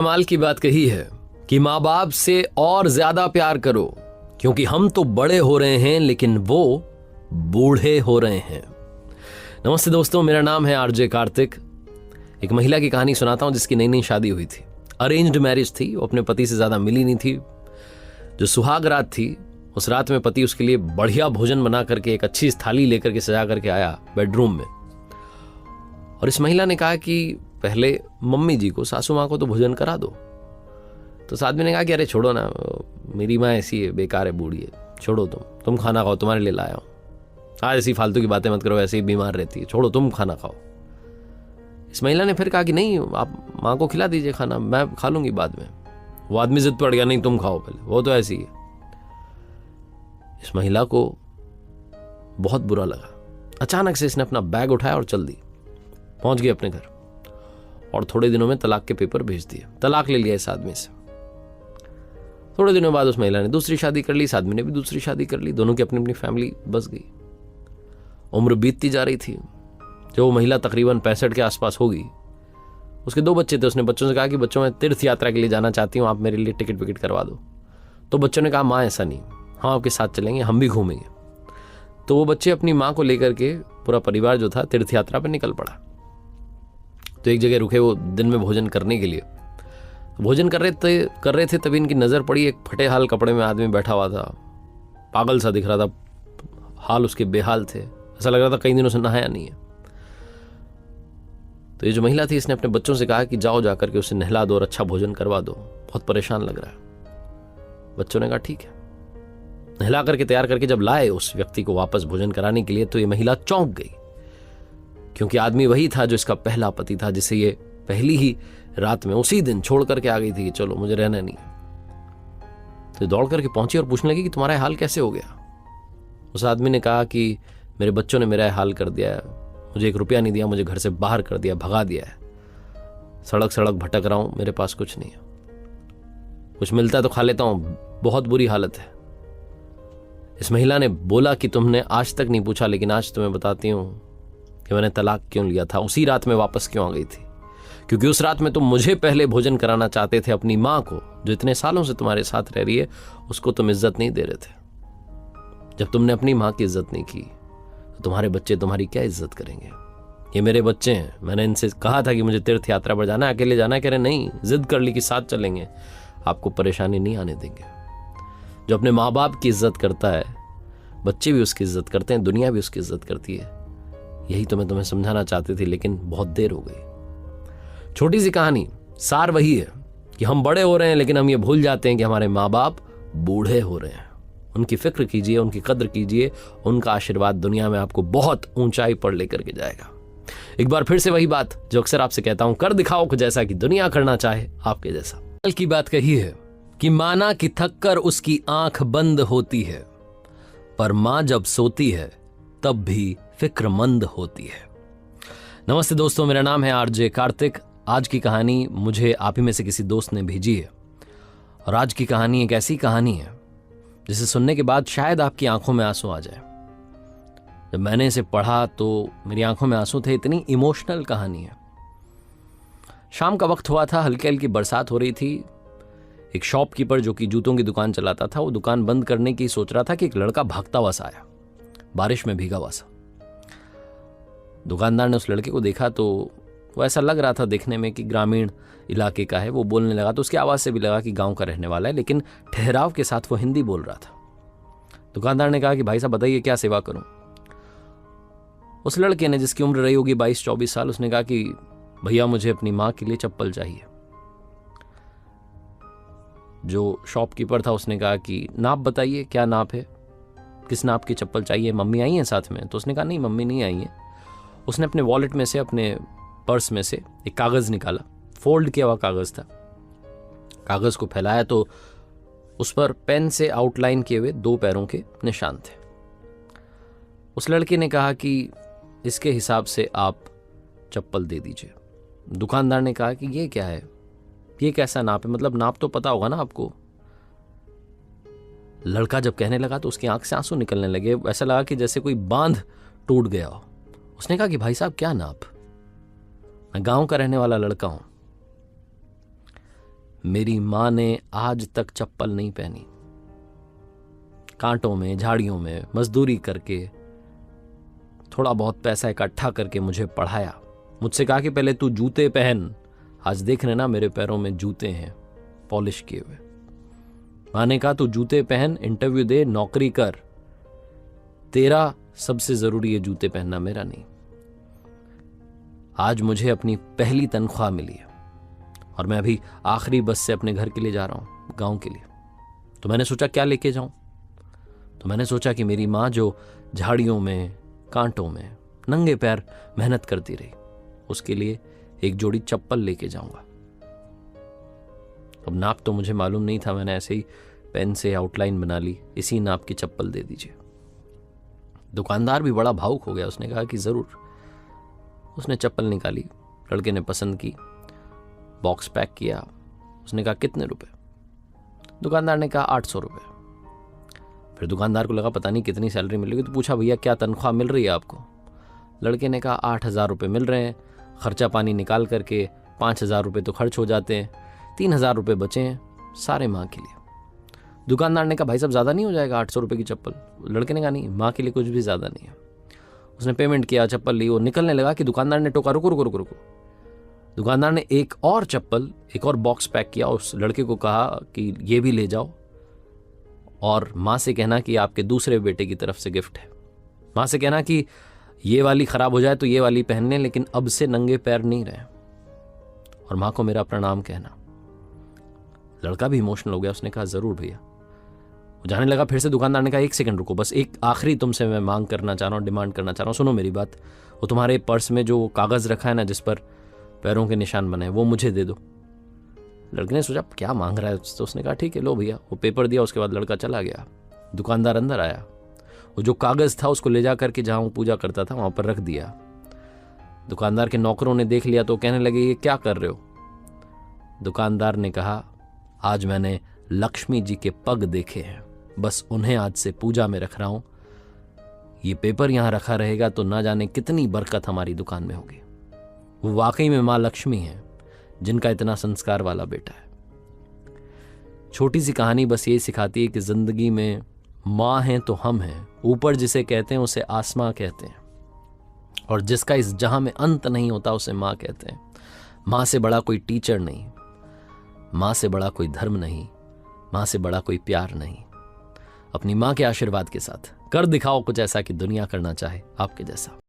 कमाल की बात कही है कि माँ बाप से और ज्यादा प्यार करो, क्योंकि हम तो बड़े हो रहे हैं लेकिन वो बूढ़े हो रहे हैं। नमस्ते दोस्तों, मेरा नाम है आरजे कार्तिक। एक महिला की कहानी सुनाता हूं जिसकी नई नई शादी हुई थी। अरेंज्ड मैरिज थी, वो अपने पति से ज्यादा मिली नहीं थी। जो सुहाग रात थी, उस रात में पति उसके लिए बढ़िया भोजन बना करके एक अच्छी थाली लेकर के सजा करके आया बेडरूम में। और इस महिला ने कहा कि पहले मम्मी जी को, सासू माँ को तो भोजन करा दो। तो उस आदमी ने कहा कि अरे छोड़ो ना, मेरी माँ ऐसी है, बेकार है, बूढ़ी है, छोड़ो तुम खाना खाओ, तुम्हारे लिए लाया हूँ। आज ऐसी फालतू की बातें मत करो, ऐसे ही बीमार रहती है, छोड़ो तुम खाना खाओ। इस महिला ने फिर कहा कि नहीं, आप माँ को खिला दीजिए खाना, मैं खा लूंगी बाद में। वो आदमी जिद पड़ गया, नहीं तुम खाओ पहले, वो तो ऐसी है। इस महिला को बहुत बुरा लगा। अचानक से इसने अपना बैग उठाया और चल दी, पहुंच गई अपने घर और थोड़े दिनों में तलाक के पेपर भेज दिए, तलाक ले लिया इस आदमी से। थोड़े दिनों बाद उस महिला ने दूसरी शादी कर ली, इस आदमी ने भी दूसरी शादी कर ली। दोनों की अपनी अपनी फैमिली बस गई। उम्र बीतती जा रही थी। जो वो महिला तकरीबन 65 के आसपास होगी, उसके 2 बच्चे थे। उसने बच्चों से कहा कि बच्चों, मैं तीर्थ यात्रा के लिए जाना चाहती हूँ, आप मेरे लिए टिकट विकेट करवा दो। तो बच्चों ने कहा माँ ऐसा नहीं, हाँ आपके साथ चलेंगे, हम भी घूमेंगे। तो वो बच्चे अपनी माँ को लेकर के, पूरा परिवार जो था, तीर्थ यात्रा पर निकल पड़ा। तो एक जगह रुके वो दिन में भोजन करने के लिए। भोजन कर रहे थे तभी इनकी नज़र पड़ी, एक फटे हाल कपड़े में आदमी बैठा हुआ था, पागल सा दिख रहा था, हाल उसके बेहाल थे, ऐसा लग रहा था कई दिनों से नहाया नहीं है। तो ये जो महिला थी, इसने अपने बच्चों से कहा कि जाओ जाकर के उसे नहला दो और अच्छा भोजन करवा दो, बहुत परेशान लग रहा है। बच्चों ने कहा ठीक है। नहला करके तैयार करके जब लाए उस व्यक्ति को वापस भोजन कराने के लिए, तो ये महिला चौंक गई, क्योंकि आदमी वही था जो इसका पहला पति था, जिसे ये पहली ही रात में उसी दिन छोड़ करके आ गई थी कि चलो मुझे रहना नहीं। तो दौड़ करके पहुंची और पूछने लगी कि तुम्हारा हाल कैसे हो गया। उस आदमी ने कहा कि मेरे बच्चों ने मेरा हाल कर दिया है, मुझे 1 रुपया नहीं दिया, मुझे घर से बाहर कर दिया, भगा दिया है, सड़क सड़क भटक रहा हूं, मेरे पास कुछ नहीं है, कुछ मिलता है तो खा लेता हूं, बहुत बुरी हालत है। इस महिला ने बोला कि तुमने आज तक नहीं पूछा, लेकिन आज तुम्हें बताती हूं कि मैंने तलाक क्यों लिया था, उसी रात में वापस क्यों आ गई थी। क्योंकि उस रात में तुम मुझे पहले भोजन कराना चाहते थे, अपनी माँ को जो इतने सालों से तुम्हारे साथ रह रही है, उसको तुम इज्जत नहीं दे रहे थे। जब तुमने अपनी माँ की इज्जत नहीं की, तो तुम्हारे बच्चे तुम्हारी क्या इज्जत करेंगे। ये मेरे बच्चे हैं, मैंने इनसे कहा था कि मुझे तीर्थ यात्रा पर जाना है, अकेले जाना है, कह रहे नहीं, जिद कर ली कि साथ चलेंगे, आपको परेशानी नहीं आने देंगे। जो अपने माँ बाप की इज्जत करता है, बच्चे भी उसकी इज्जत करते हैं, दुनिया भी उसकी इज्जत करती है। यही तो मैं तुम्हें समझाना चाहती थी, लेकिन बहुत देर हो गई। छोटी सी कहानी, सार वही है कि हम बड़े हो रहे हैं, लेकिन हम ये भूल जाते हैं कि हमारे माँ बाप बूढ़े हो रहे हैं। उनकी फिक्र कीजिए, उनकी कद्र कीजिए, उनका आशीर्वाद दुनिया में आपको बहुत ऊंचाई पर लेकर के जाएगा। एक बार फिर से वही बात जो अक्सर आपसे कहता हूं, कर दिखाओ कुछ ऐसा कि दुनिया करना चाहे आपके जैसा। कल की बात कही है कि माना कि थक कर उसकी आंख बंद होती है, पर मां जब सोती है तब भी फिक्रमंद होती है। नमस्ते दोस्तों, मेरा नाम है आरजे कार्तिक। आज की कहानी मुझे आप ही में से किसी दोस्त ने भेजी है, और आज की कहानी एक ऐसी कहानी है जिसे सुनने के बाद शायद आपकी आंखों में आंसू आ जाए। जब मैंने इसे पढ़ा तो मेरी आंखों में आंसू थे, इतनी इमोशनल कहानी है। शाम का वक्त हुआ था, हल्की हल्की बरसात हो रही थी। एक शॉपकीपर जो कि जूतों की दुकान चलाता था, वो दुकान बंद करने की सोच रहा था कि एक लड़का भागता हुआ सा आया, बारिश में भीगा हुआ सा। दुकानदार ने उस लड़के को देखा तो वो ऐसा लग रहा था देखने में कि ग्रामीण इलाके का है। वो बोलने लगा तो उसकी आवाज़ से भी लगा कि गांव का रहने वाला है, लेकिन ठहराव के साथ वो हिंदी बोल रहा था। दुकानदार ने कहा कि भाई साहब बताइए क्या सेवा करूं। उस लड़के ने, जिसकी उम्र रही होगी 22-24 साल, उसने कहा कि भैया मुझे अपनी माँ के लिए चप्पल चाहिए। जो शॉपकीपर था उसने कहा कि नाप बताइए, क्या नाप है, किस नाप की चप्पल चाहिए, मम्मी आई हैं साथ में? तो उसने कहा नहीं, मम्मी नहीं आई है। उसने अपने वॉलेट में से, अपने पर्स में से एक कागज़ निकाला, फोल्ड किया हुआ कागज़ था। कागज़ को फैलाया तो उस पर पेन से आउटलाइन किए हुए 2 पैरों के निशान थे। उस लड़के ने कहा कि इसके हिसाब से आप चप्पल दे दीजिए। दुकानदार ने कहा कि ये क्या है, ये कैसा नाप है, मतलब नाप तो पता होगा ना आपको। लड़का जब कहने लगा तो उसकी आंख से आंसू निकलने लगे, ऐसा लगा कि जैसे कोई बांध टूट गया हो। उसने कहा कि भाई साहब क्या नाप, मैं गांव का रहने वाला लड़का हूं। मेरी मां ने आज तक चप्पल नहीं पहनी। कांटों में, झाड़ियों में मजदूरी करके थोड़ा बहुत पैसा इकट्ठा करके मुझे पढ़ाया। मुझसे कहा कि पहले तू जूते पहन, आज देख रहे ना मेरे पैरों में जूते हैं पॉलिश किए हुए। मां ने कहा तू जूते पहन, इंटरव्यू दे, नौकरी कर, तेरा सबसे जरूरी है जूते पहनना, मेरा नहीं। आज मुझे अपनी पहली तनख्वाह मिली है और मैं अभी आखिरी बस से अपने घर के लिए जा रहा हूं, गांव के लिए। तो मैंने सोचा क्या लेके जाऊं। तो मैंने सोचा कि मेरी मां जो झाड़ियों में, कांटों में नंगे पैर मेहनत करती रही, उसके लिए एक जोड़ी चप्पल लेके जाऊंगा। अब नाप तो मुझे मालूम नहीं था, मैंने ऐसे ही पेन से आउटलाइन बना ली, इसी नाप की चप्पल दे दीजिए। दुकानदार भी बड़ा भावुक हो गया, उसने कहा कि जरूर। उसने चप्पल निकाली, लड़के ने पसंद की, बॉक्स पैक किया। उसने कहा कितने रुपए? दुकानदार ने कहा 800 रुपए। फिर दुकानदार को लगा पता नहीं कितनी सैलरी मिलेगी, तो पूछा भैया क्या तनख्वाह मिल रही है आपको? लड़के ने कहा 8,000 रुपये मिल रहे हैं, खर्चा पानी निकाल करके 5,000 रुपये तो खर्च हो जाते हैं, 3,000 रुपये बचे हैं सारे माँ के लिए। दुकानदार ने कहा भाई साहब ज़्यादा नहीं हो जाएगा 800 रुपये की चप्पल? लड़के ने कहा नहीं, माँ के लिए कुछ भी ज़्यादा नहीं है। उसने पेमेंट किया, चप्पल ली, वो निकलने लगा कि दुकानदार ने टोका रुको रुको रुको रुको। दुकानदार ने एक और चप्पल, एक और बॉक्स पैक किया, उस लड़के को कहा कि ये भी ले जाओ और माँ से कहना कि आपके दूसरे बेटे की तरफ से गिफ्ट है। माँ से कहना कि ये वाली खराब हो जाए तो ये वाली पहन लें, लेकिन अब से नंगे पैर नहीं रहे, और माँ को मेरा प्रणाम कहना। लड़का भी इमोशनल हो गया, उसने कहा जरूर भैया। वो जाने लगा। फिर से दुकानदार ने कहा 1 सेकंड रुको, बस एक आखिरी तुमसे मैं मांग करना चाह रहा हूँ, डिमांड करना चाह रहा हूँ, सुनो मेरी बात। वो तुम्हारे पर्स में जो कागज़ रखा है ना जिस पर पैरों के निशान बने, वो मुझे दे दो। लड़के ने सोचा क्या मांग रहा है, तो उसने कहा ठीक है लो भैया। वो पेपर दिया, उसके बाद लड़का चला गया। दुकानदार अंदर आया, वो जो कागज़ था उसको ले जा करके जहाँ वो पूजा करता था वहाँ पर रख दिया। दुकानदार के नौकरों ने देख लिया तो कहने लगे ये क्या कर रहे हो? दुकानदार ने कहा आज मैंने लक्ष्मी जी के पग देखे हैं, बस उन्हें आज से पूजा में रख रहा हूं। ये पेपर यहां रखा रहेगा तो ना जाने कितनी बरकत हमारी दुकान में होगी। वो वाकई में मां लक्ष्मी है जिनका इतना संस्कार वाला बेटा है। छोटी सी कहानी बस ये सिखाती है कि जिंदगी में मां हैं तो हम हैं, ऊपर जिसे कहते हैं उसे आसमां कहते हैं, और जिसका इस जहां में अंत नहीं होता उसे मां कहते हैं। मां से बड़ा कोई टीचर नहीं, मां से बड़ा कोई धर्म नहीं, मां से बड़ा कोई प्यार नहीं। अपनी मां के आशीर्वाद के साथ कर दिखाओ कुछ ऐसा कि दुनिया करना चाहे आपके जैसा।